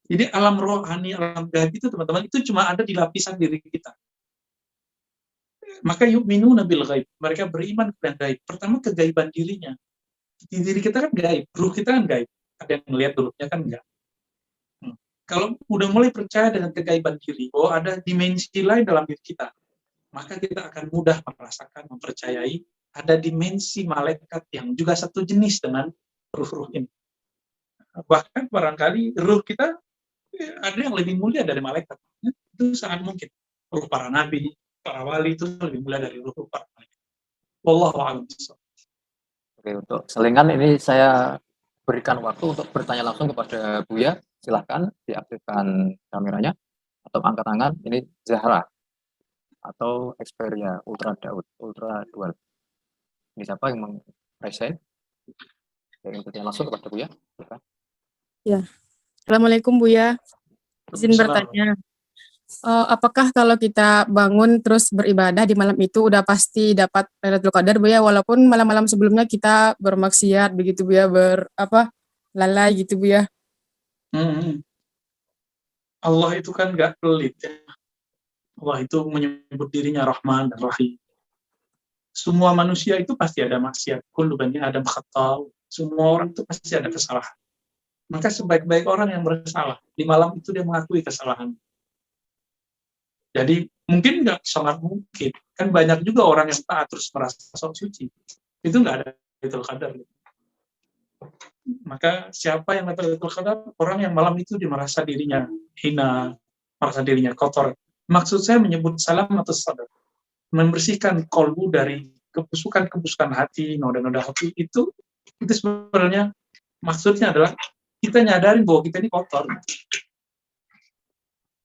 Jadi alam rohani, alam gaib itu teman-teman, itu cuma ada di lapisan diri kita. Maka yu'minuna bil ghaib, mereka beriman dengan gaib. Pertama kegaiban dirinya. Di diri kita kan gaib, ruh kita kan gaib. Ada yang melihat ruhnya kan enggak. Kalau udah mulai percaya dengan kegaiban diri, oh ada dimensi lain dalam diri kita, maka kita akan mudah merasakan, mempercayai ada dimensi malaikat yang juga satu jenis dengan ruh-ruh ini. Bahkan barangkali ruh kita ada yang lebih mulia dari malaikat. Itu sangat mungkin. Ruh para nabi, para wali itu lebih mulia dari ruh para malaikat. Wallahu a'lam bishawab. Oke, untuk selingan ini saya berikan waktu untuk bertanya langsung kepada Buya. Silahkan diaktifkan kameranya atau angkat tangan. Ini Zahra atau Xperia Ultra Dual. Ini siapa yang meng-present? Yang bertanya langsung kepada Buya. Silahkan. Ya, Assalamualaikum Buya. Izin bertanya. Apakah kalau kita bangun terus beribadah di malam itu udah pasti dapat Lailatul Qadar Buya, walaupun malam-malam sebelumnya kita bermaksiat begitu Buya, lalai gitu Buya? Allah itu kan nggak pelit ya. Allah itu menyebut dirinya Rahman dan Rahim. Semua manusia itu pasti ada maksiat. Kullu bani Adam khata'. Semua orang itu pasti ada kesalahan. Maka sebaik-baik orang yang bersalah, di malam itu dia mengakui kesalahan. Jadi mungkin nggak sangat mungkin, kan banyak juga orang yang taat terus merasa sok suci, itu nggak ada Lailatul Qadar. Maka siapa yang dapat Lailatul Qadar? Orang yang malam itu dia merasa dirinya hina, merasa dirinya kotor. Maksud saya menyebut salam atau sadar, membersihkan kolbu dari kebusukan hati, noda-noda hati itu sebenarnya maksudnya adalah kita nyadarin bahwa kita ini kotor.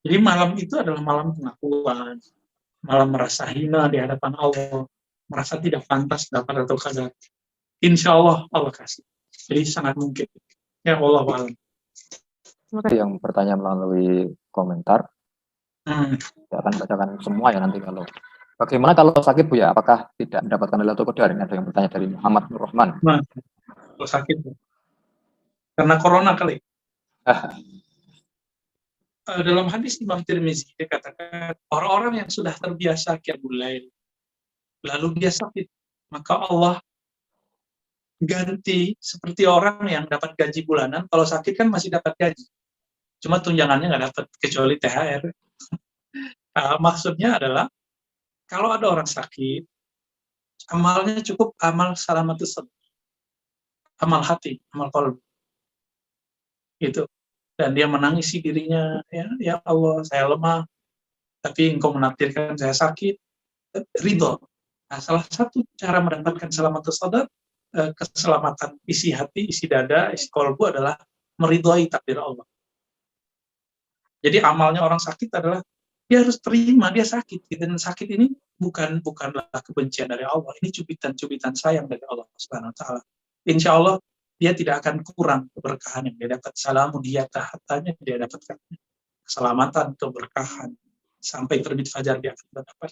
Jadi malam itu adalah malam pengakuan, malam merasa hina di hadapan Allah, merasa tidak pantas dapat Lailatul Qadar. Insya Allah Allah kasih. Jadi sangat mungkin. Ya Allah wa'alam. Yang bertanya melalui komentar, saya akan bacakan semua ya nanti kalau. Bagaimana kalau sakit Buya? Apakah tidak mendapatkan Lailatul Qadar? Ini ada yang bertanya dari Muhammad Nur Rahman. Kalau sakit, karena corona kali. Dalam hadis Imam Tirmizi dikatakan orang-orang yang sudah terbiasa qiyamul lail lalu dia sakit, maka Allah ganti seperti orang yang dapat gaji bulanan, kalau sakit kan masih dapat gaji. Cuma tunjangannya nggak dapat, kecuali THR. Maksudnya adalah, kalau ada orang sakit, amalnya cukup amal salamatus sadr, amal hati, amal qalb. Gitu. Dan dia menangisi dirinya, ya Allah, saya lemah, tapi Engkau menakdirkan saya sakit, ridho. Nah, salah satu cara mendapatkan salamatus sadr, keselamatan isi hati, isi dada, isi kolbu adalah meridhoi takdir Allah. Jadi amalnya orang sakit adalah dia harus terima dia sakit, dan sakit ini bukanlah kebencian dari Allah, ini cubitan sayang dari Allah Subhanahu Wa Taala. Insya Allah dia tidak akan kurang keberkahan yang dia dapat. Salamun dia tahatanya dia dapatkan keselamatan, keberkahan sampai terbit fajar dia akan dapat.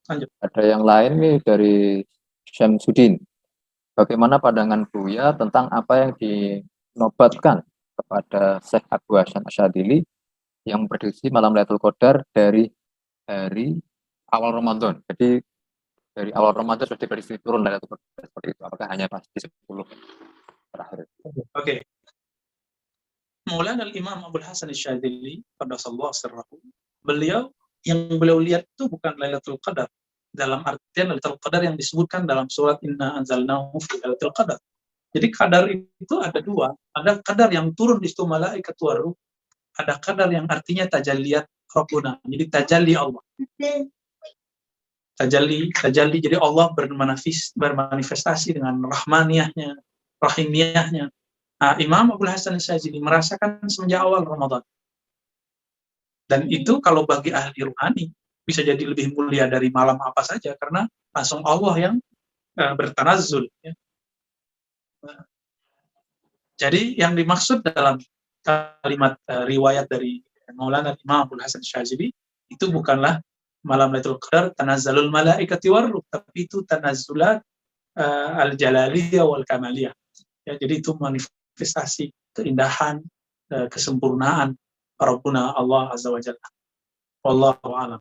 Lanjut. Ada yang lain nih dari Syamsuddin. Bagaimana pandangan Buya tentang apa yang dinobatkan kepada Syekh Abu Hasan Asyadzili yang memprediksi malam Lailatul Qadar dari hari awal Ramadan. Jadi dari awal Ramadan sudah diprediksi turun Lailatul Qadar seperti itu. Apakah hanya pas di 10 terakhir? Oke. Maulana Imam Abu Hasan Asyadzili qaddasallahu sirrahu, yang beliau lihat itu bukan Lailatul Qadar dalam artian Lailatul Qadar yang disebutkan dalam surat Inna anzalnahu fi Lailatul Qadar. Jadi qadar itu ada dua, ada qadar yang turun di situ malaikat waruh, ada qadar yang artinya tajalliyat Rabbuna, jadi tajalli Allah. Tajalli, jadi Allah bermanifestasi dengan rahmaniyahnya, rahimiyahnya. Nah, Imam Abu Hasan Asyadzili merasakan semenjak awal Ramadan. Dan itu kalau bagi ahli ruhani bisa jadi lebih mulia dari malam apa saja, karena langsung Allah yang bertanazzul. Ya. Jadi yang dimaksud dalam kalimat riwayat dari Maulana Imam Abu Hasan Asyadzili itu bukanlah malam Lailatul Qadar tanazzalul malaikati warruh, tapi itu tanazzulat al-jalaliyah wal kamaliyah. Ya, jadi itu manifestasi keindahan, kesempurnaan Rabbuna Allah Azza wa Jalla. Wallahu a'lam.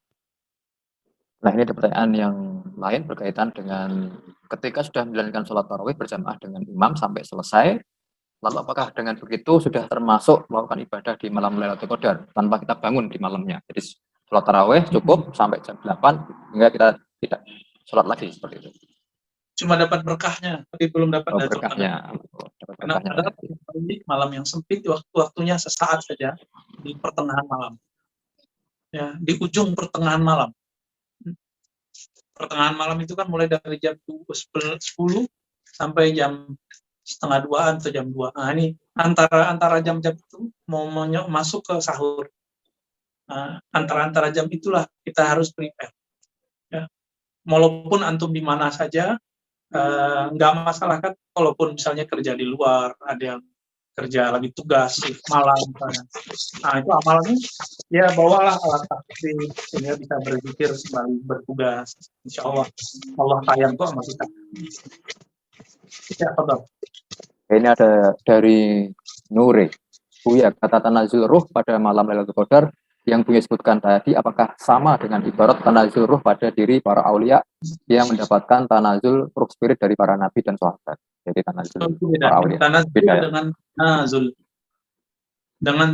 Nah, ini ada pertanyaan yang lain berkaitan dengan ketika sudah menjalankan sholat tarawih berjamaah dengan imam sampai selesai, lalu apakah dengan begitu sudah termasuk melakukan ibadah di malam Lailatul Qadar tanpa kita bangun di malamnya? Jadi sholat tarawih cukup sampai jam 8 hingga kita tidak sholat lagi seperti itu. Cuma dapat berkahnya, tapi belum dapat berkahnya. Karena ada malam yang sempit, waktu-waktunya sesaat saja di pertengahan malam. Ya, di ujung pertengahan malam. Pertengahan malam itu kan mulai dari jam 10 sampai jam setengah 2 atau jam 2. Nah, ini antara jam-jam itu mau masuk ke sahur. Nah, antara jam itulah kita harus prepare. Ya. Walaupun antum di mana saja, nggak masalah kan, walaupun misalnya kerja di luar, ada yang kerja lagi tugas malam misalnya. Nah, itu amalnya ya bawalah alat takbir sehingga bisa berzikir sembari bertugas. Insya Allah Allah sayang kok sama kita. Ya, betul. Ini ada dari Nure. Buya, kata tanazul ruh pada malam Lailatul Qadar yang Buya sebutkan tadi, apakah sama dengan ibarat tanazul ruh pada diri para aulia yang mendapatkan tanazul ruh spirit dari para nabi dan sahabat? Jadi tanazul para aulia. Tanazul beda dengan tanazul. Dengan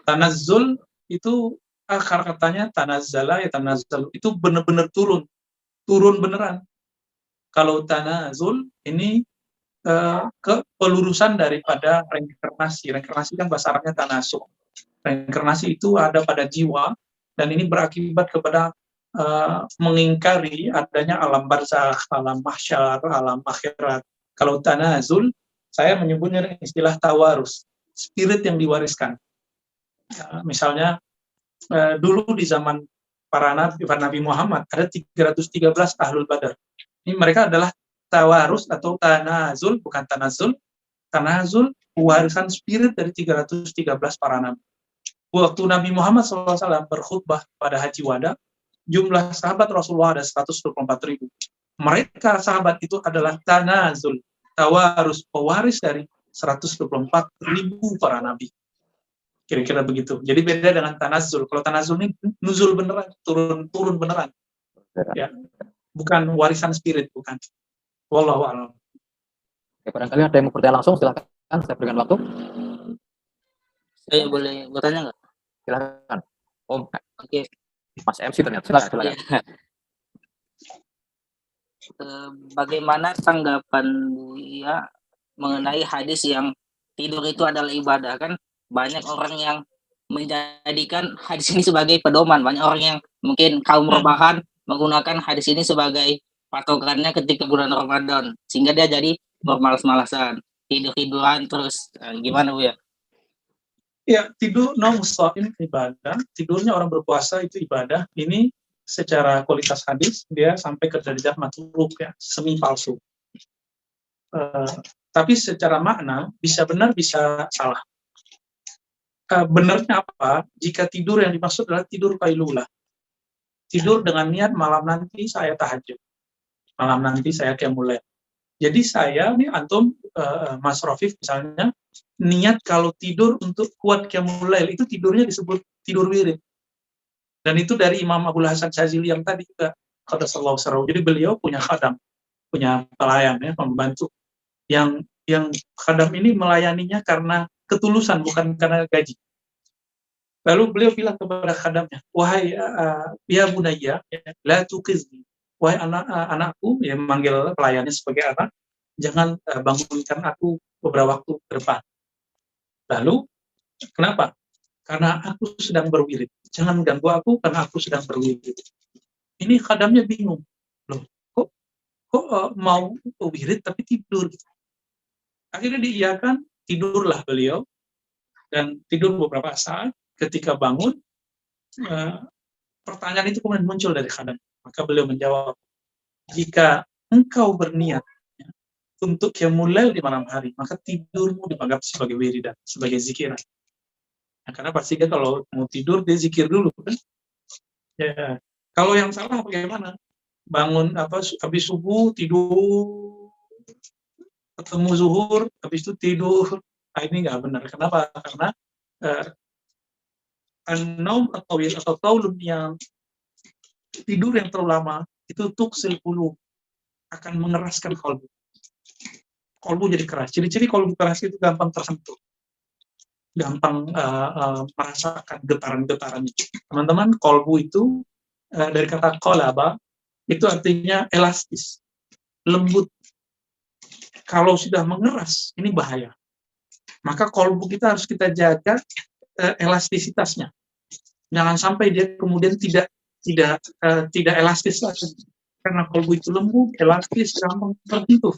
tanazul itu akar katanya tanazzala ya tanazzal, itu benar-benar turun beneran. Kalau tanazul ini pelurusan daripada reinkarnasi. Reinkarnasi kan bahasa Arabnya tanasuh. Reinkarnasi itu ada pada jiwa, dan ini berakibat kepada mengingkari adanya alam barzakh, alam mahsyar, alam akhirat. Kalau tanazul, saya menyebutnya istilah tawarus, spirit yang diwariskan. Misalnya, dulu di zaman para Nabi Muhammad, ada 313 ahlul badar. Ini mereka adalah tawarus atau tanazul, bukan tanazul. Tanazul, warisan spirit dari 313 para nabi. Waktu Nabi Muhammad SAW berkhutbah pada Haji Wada, jumlah sahabat Rasulullah ada 124.000. Mereka sahabat itu adalah tanazul, tawarus, pewaris dari 124.000 para nabi. Kira-kira begitu. Jadi beda dengan tanazul. Kalau tanazul ini nuzul beneran, turun beneran. Ya. bukan warisan spirit, bukan. Wallahu a'lam. Oke, barangkali ada yang mau bertanya langsung, silakan. Saya berikan waktu. Saya boleh bertanya nggak? Silakan. Om, Oke. Mas MC ternyata. Silakan. Iya. Bagaimana tanggapan Buya mengenai hadis yang tidur itu adalah ibadah? Kan banyak orang yang menjadikan hadis ini sebagai pedoman. Banyak orang yang mungkin kaum rebahan menggunakan hadis ini sebagai patokannya ketika bulan Ramadan, sehingga dia jadi bermalas-malasan, tidur-tiduran terus. Gimana Bu ya? Ya, tidur naum shaim ibadah, tidurnya orang berpuasa itu ibadah. Ini secara kualitas hadis dia sampai ke derajat matruk, ya, semi palsu. Tapi secara makna bisa benar bisa salah. Benarnya apa? Jika tidur yang dimaksud adalah tidur qailulah. Tidur dengan niat malam nanti saya tahajud. Malam nanti saya qiyamul lail. Jadi saya nih antum Mas Rafif misalnya niat kalau tidur untuk kuat qiyamul lail itu tidurnya disebut tidur wirid. Dan itu dari Imam Abul Hasan Syazili yang tadi juga qaddasallahu sirrahu. Jadi beliau punya khadam, punya pelayan, ya, pembantu yang khadam ini melayaninya karena ketulusan, bukan karena gaji. Lalu beliau bilang kepada khadamnya, wahai ya bunayya, la tuqizni, wahai anakku, ya, manggil pelayannya sebagai anak, jangan bangunkan aku beberapa waktu ke depan. Lalu kenapa? Karena aku sedang berwirid. Jangan ganggu aku karena aku sedang berwirid. Ini khadamnya bingung. Loh, kok mau wirid tapi tidur gitu. Akhirnya diiyakan, tidurlah beliau dan tidur beberapa saat. Ketika bangun, pertanyaan itu kemudian muncul dari khadam. Maka beliau menjawab, jika engkau berniat untuk qiyamul lail di malam hari, maka tidurmu dianggap sebagai wiridan, sebagai zikiran. Nah, karena pasti dia kalau mau tidur dia zikir dulu, kan? Ya. Kalau yang salah bagaimana? Bangun habis subuh tidur, ketemu zuhur, habis itu tidur. Nah, ini nggak benar. Kenapa? Karena an-naum at-tawil atau taulun yang tidur yang terlalu lama itu tuksil qulub, akan mengeraskan kolbu. Kolbu jadi keras. Ciri-ciri kolbu keras itu gampang tersentuh, gampang merasakan getaran-getaran itu. Teman-teman, kolbu itu dari kata qalaba itu artinya elastis, lembut. Kalau sudah mengeras, ini bahaya. Maka kolbu kita harus kita jaga elastisitasnya. Jangan sampai dia kemudian tidak elastis lagi. Karena kolbu itu lembut, elastis, gampang terbentuk.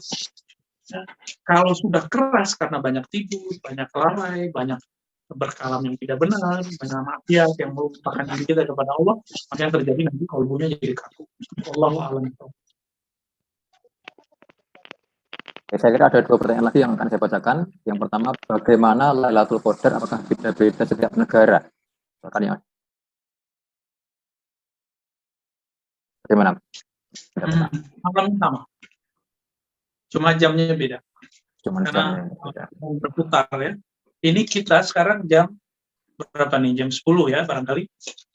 Kalau sudah keras karena banyak tidur, banyak lalai, banyak berkalam yang tidak benar, banyak maksiat yang melupakan diri kita kepada Allah, maka yang terjadi nanti kolbunya jadi kaku. Wallahu a'lam. Saya kira ada 2 pertanyaan lagi yang akan saya bacakan. Yang pertama, bagaimana Lailatul Qadar, apakah beda-beda setiap negara? Silakan ya. Bagaimana? Malam sama. Cuma jamnya beda. Cuman Karena jamnya berputar, ya. Ini kita sekarang jam berapa nih? Jam 10 ya barangkali.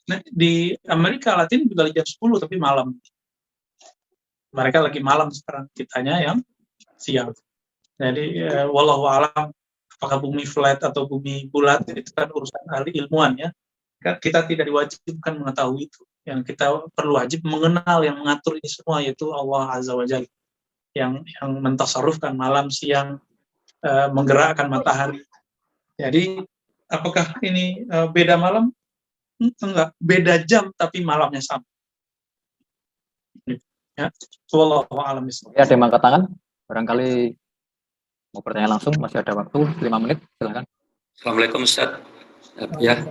Nah, di Amerika Latin juga jam 10 tapi malam. Mereka lagi malam sekarang, kitanya yang siang. Jadi wallahu alam apakah bumi flat atau bumi bulat itu kan urusan ahli ilmuwan, ya. Kita tidak diwajibkan mengetahui itu. Yang kita perlu wajib mengenal yang mengatur ini semua, yaitu Allah Azza wa Jalla yang mentasarrufkan malam siang, menggerakkan matahari. Jadi apakah ini beda malam? Enggak, beda jam tapi malamnya sama. Ya, wallahu a'lam bishawab. ada yang angkat tangan? Barangkali mau bertanya langsung, masih ada waktu 5 menit, silakan. Assalamualaikum Ustaz. Ya,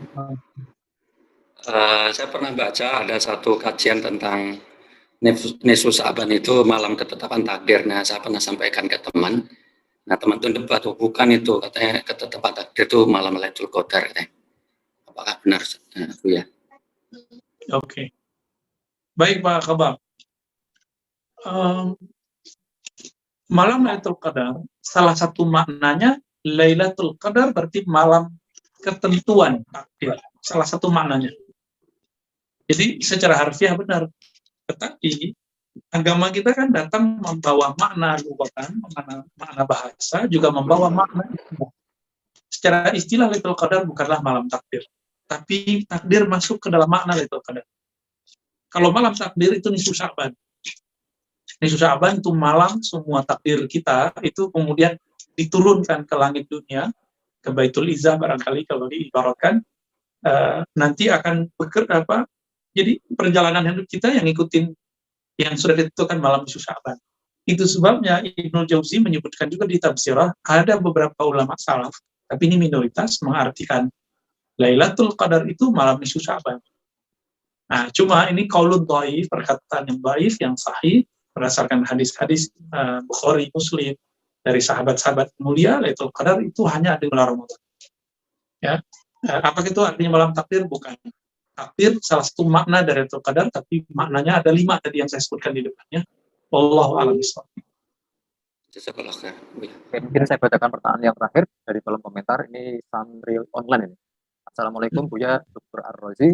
saya pernah baca ada satu kajian tentang Nisfu Sa'ban itu malam ketetapan takdir. Nah, saya pernah sampaikan ke teman. Nah, teman itu debat, bukan itu, katanya ketetapan takdir itu malam Lailatul Qadar, katanya. Apakah benar, Bu ya? Oke. Baik Pak Khabar. Malam Lailatul Qadar, salah satu maknanya Lailatul Qadar berarti malam ketentuan takdir. Salah satu maknanya. Jadi secara harfiah benar. Tetapi Agama kita kan datang membawa makna lugatan, makna bahasa, juga membawa makna ilmu. Secara istilah Lailatul Qadar bukanlah malam takdir, tapi takdir masuk ke dalam makna Lailatul Qadar. Kalau malam takdir itu nisfu Sya'ban. Nisfu Sya'ban itu malam semua takdir kita itu kemudian diturunkan ke langit dunia, ke Baitul Izzah barangkali kalau diibaratkan, nanti akan jadi perjalanan hidup kita yang ngikutin yang sudah ditentukan malam nisfu Sya'ban. Itu sebabnya Ibnu Jauzi menyebutkan juga di tafsirah, ada beberapa ulama salaf, tapi ini minoritas, mengartikan Lailatul Qadar itu malam nisfu Sya'ban. Nah, cuma ini qaulun dhaif, perkataan yang dhaif, yang sahih, berdasarkan hadis-hadis Bukhari, Muslim, dari sahabat-sahabat mulia, Lailatul Qadar itu hanya ada di bulan Ramadan. Ya, apakah itu artinya malam takdir? Bukan. Takdir salah satu makna dari Lailatul Qadar, tapi maknanya ada 5 tadi yang saya sebutkan di depannya. Wallahu a'lam bishawab. Jazakallah khair. Oke, mungkin saya bacakan pertanyaan yang terakhir dari kolom komentar. Ini Samril online ini. Assalamualaikum Buya Dr. Ar-Razi.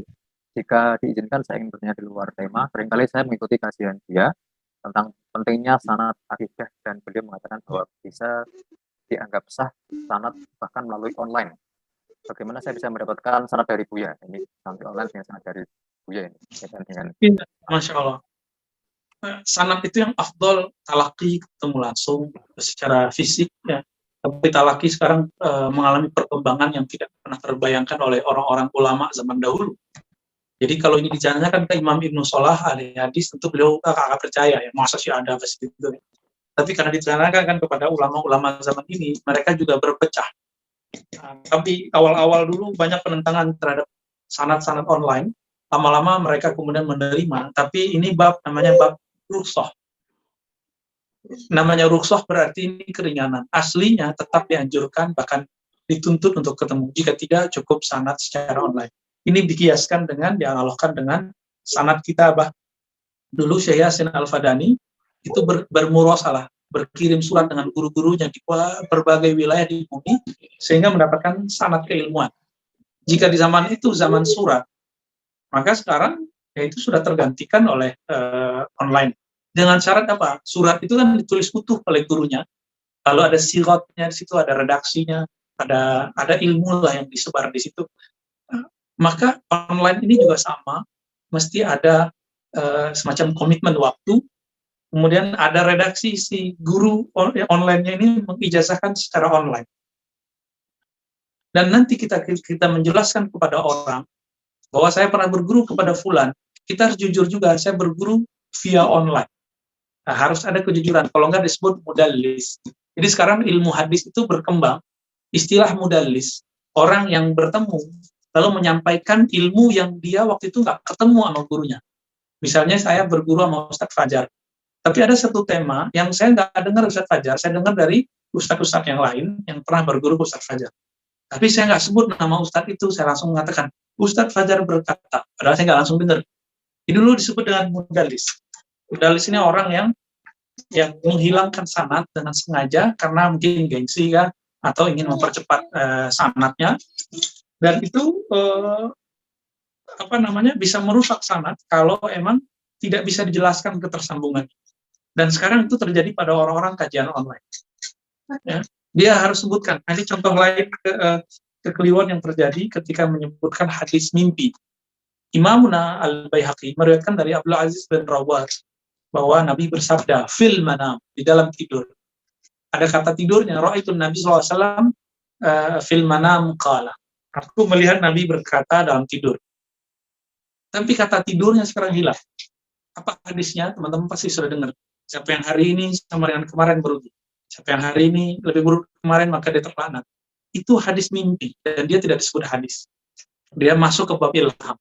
Jika diizinkan saya ingin bertanya di luar tema. Seringkali saya mengikuti kajian Buya tentang pentingnya sanad akidah, dan beliau mengatakan bahwa bisa dianggap sah sanad bahkan melalui online. Bagaimana saya bisa mendapatkan sanad dari Buya? Ini sampai online dengan sanad dari Buya ini. Dengan Masya Allah. Sanad itu yang afdol, talaki ketemu langsung secara fisik ya. Tapi talaki sekarang mengalami perkembangan yang tidak pernah terbayangkan oleh orang-orang ulama zaman dahulu. Jadi kalau ini ditanyakan ke Imam Ibnu Salah ahli hadis, tentu beliau agak percaya ya, masa sih ada itu. Tapi karena ditanyakan kan kepada ulama-ulama zaman ini, mereka juga berpecah. Tapi awal-awal dulu banyak penentangan terhadap sanad-sanad online. Lama-lama mereka kemudian menerima. Tapi ini namanya bab rukhsah. Namanya rukhsah berarti ini keringanan. Aslinya tetap dianjurkan, bahkan dituntut untuk ketemu. Jika tidak, cukup sanad secara online. Ini dikiaskan dengan, dianalogkan dengan sanad kitabah. Dulu Syekh Yasin Al-Fadani itu bermurosalah, berkirim surat dengan guru-gurunya di berbagai wilayah di bumi, sehingga mendapatkan sanad keilmuan. Jika di zaman itu, zaman surat, maka sekarang ya itu sudah tergantikan oleh online. Dengan syarat apa? Surat itu kan ditulis utuh oleh gurunya. Lalu ada sirotnya di situ, ada redaksinya, ada ilmu lah yang disebar di situ. Maka online ini juga sama, mesti ada semacam komitmen waktu, kemudian ada redaksi si guru online-nya ini mengijazahkan secara online. Dan nanti kita menjelaskan kepada orang bahwa saya pernah berguru kepada fulan, kita harus jujur juga, saya berguru via online. Nah, harus ada kejujuran, kalau nggak disebut mudallis. Jadi sekarang ilmu hadis itu berkembang, istilah mudallis, orang yang bertemu lalu menyampaikan ilmu yang dia waktu itu nggak ketemu sama gurunya. Misalnya saya berguru sama Ustadz Fajar, tapi ada satu tema yang saya nggak dengar Ustadz Fajar, saya dengar dari Ustadz-Ustadz yang lain yang pernah berguru Ustadz Fajar. Tapi saya nggak sebut nama Ustadz itu, saya langsung mengatakan, Ustadz Fajar berkata, padahal saya nggak langsung dengar. Ini dulu disebut dengan mudallis. Mudallis ini orang yang menghilangkan sanad dengan sengaja, karena mungkin gengsi kan, atau ingin mempercepat sanadnya. Dan itu bisa merusak sanad kalau emang tidak bisa dijelaskan ketersambungan. Dan sekarang itu terjadi pada orang-orang kajian online. Ya, dia harus sebutkan. Ini contoh lain kekeliruan yang terjadi ketika menyebutkan hadis mimpi. Imamuna Al-Baihaqi meriwayatkan dari Abdul Aziz bin Rawat bahwa Nabi bersabda fil manam, di dalam tidur. Ada kata tidurnya, ra'aitun Nabi SAW fil manam qala. Aku melihat Nabi berkata dalam tidur. Tapi kata tidurnya sekarang hilang. Apa hadisnya? Teman-teman pasti sudah dengar. Siapa yang hari ini sama dengan kemarin berugi. Siapa yang hari ini lebih buruk kemarin, maka dia terlaknat. Itu hadis mimpi, dan dia tidak disebut hadis. Dia masuk ke bab ilham.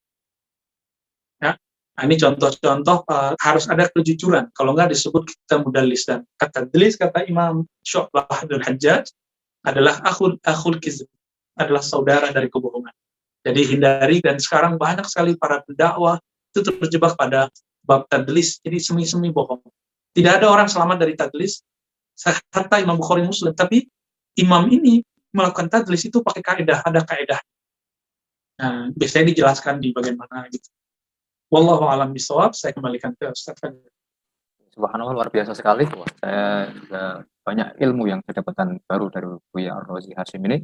Ya. Nah, ini contoh-contoh harus ada kejujuran. Kalau nggak disebut kita mudallis. Dan kata tadlis, kata Imam Syu'bah bin Hajjaj, adalah akhul kizb, adalah saudara dari kebohongan. Jadi hindari, dan sekarang banyak sekali para pendakwah itu terjebak pada bab tadlis, jadi semi-semi bohong. Tidak ada orang selamat dari tadlis, kata Imam Bukhari Muslim, tapi imam ini melakukan tadlis itu pakai kaidah, ada kaidah. Nah, biasanya dijelaskan di bagian mana gitu. Wallahu a'lam bishawab, saya kembalikan ke Ustaz Fadil. Subhanallah, luar biasa sekali. Wah, saya juga banyak ilmu yang saya dapatkan baru dari Buya Ar-Razi Hashim ini.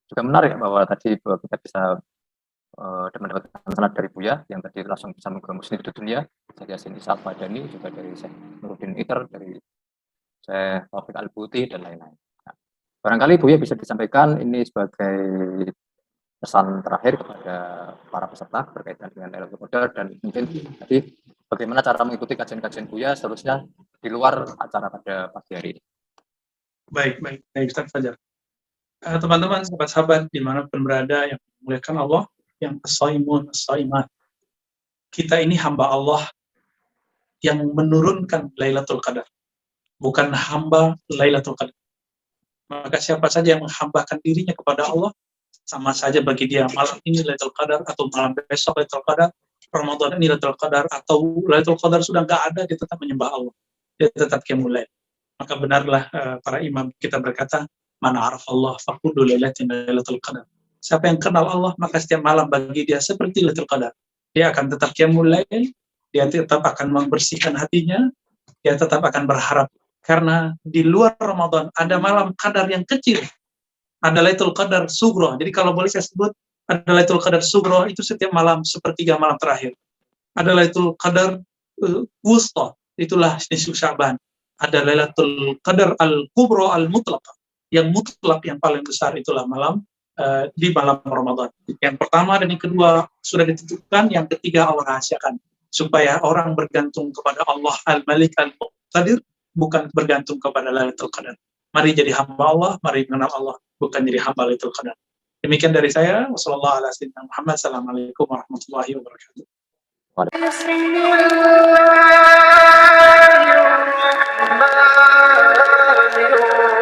Juga menarik bahwa tadi bahwa kita bisa mendapatkan sanad dari Buya yang tadi langsung bisa ke Musnid Dunia, Syekh Yasin Ishaq Madani, juga dari Syekh Nuruddin Iter, dari Syekh Taufik Al-Buti, dan lain-lain. Nah, barangkali Buya bisa disampaikan ini sebagai pesan terakhir kepada para peserta berkaitan dengan Lailatul Qadar, dan mungkin tadi bagaimana cara mengikuti kajian-kajian Buya seterusnya di luar acara pada pagi hari ini. Baik, Ustaz Fajar. Teman-teman, sahabat-sahabat dimanapun berada yang dimuliakan Allah, yang as-saimun, as-saimat. Kita ini hamba Allah yang menurunkan Lailatul Qadar, bukan hamba Lailatul Qadar. Maka siapa saja yang menghambakan dirinya kepada Allah, sama saja bagi dia malam ini Lailatul Qadar atau malam besok Lailatul Qadar, Ramadan ini Lailatul Qadar atau Lailatul Qadar sudah nggak ada, dia tetap menyembah Allah, dia tetap qiyamul lail. Maka benarlah para imam kita berkata, man arafallah faqulu lailatin Lailatul Qadar. Siapa yang kenal Allah, maka setiap malam bagi dia seperti Lailatul Qadar. Dia akan tetap qiyamul lail, dia tetap akan membersihkan hatinya, dia tetap akan berharap. Karena di luar Ramadan ada malam qadar yang kecil, ada Lailatul Qadar Sugro. Jadi kalau boleh saya sebut, ada Lailatul Qadar Sugro itu setiap malam sepertiga malam terakhir. Ada Lailatul Qadar Wusta, itulah nisfu Sya'ban. Ada Lailatul Qadar Al-Kubra Al-Mutlaq, yang mutlak, yang paling besar, itulah malam di malam Ramadan. Yang pertama dan yang kedua sudah ditentukan, yang ketiga Allah rahasiakan supaya orang bergantung kepada Allah Al-Malik Al-Muqtadir, bukan bergantung kepada Lailatul Qadar. Mari jadi hamba Allah, mari mengenal Allah, bukan jadi hamba Lailatul Qadar. Demikian dari saya. Wassalamualaikum warahmatullahi wabarakatuh. Waalaikumsalam.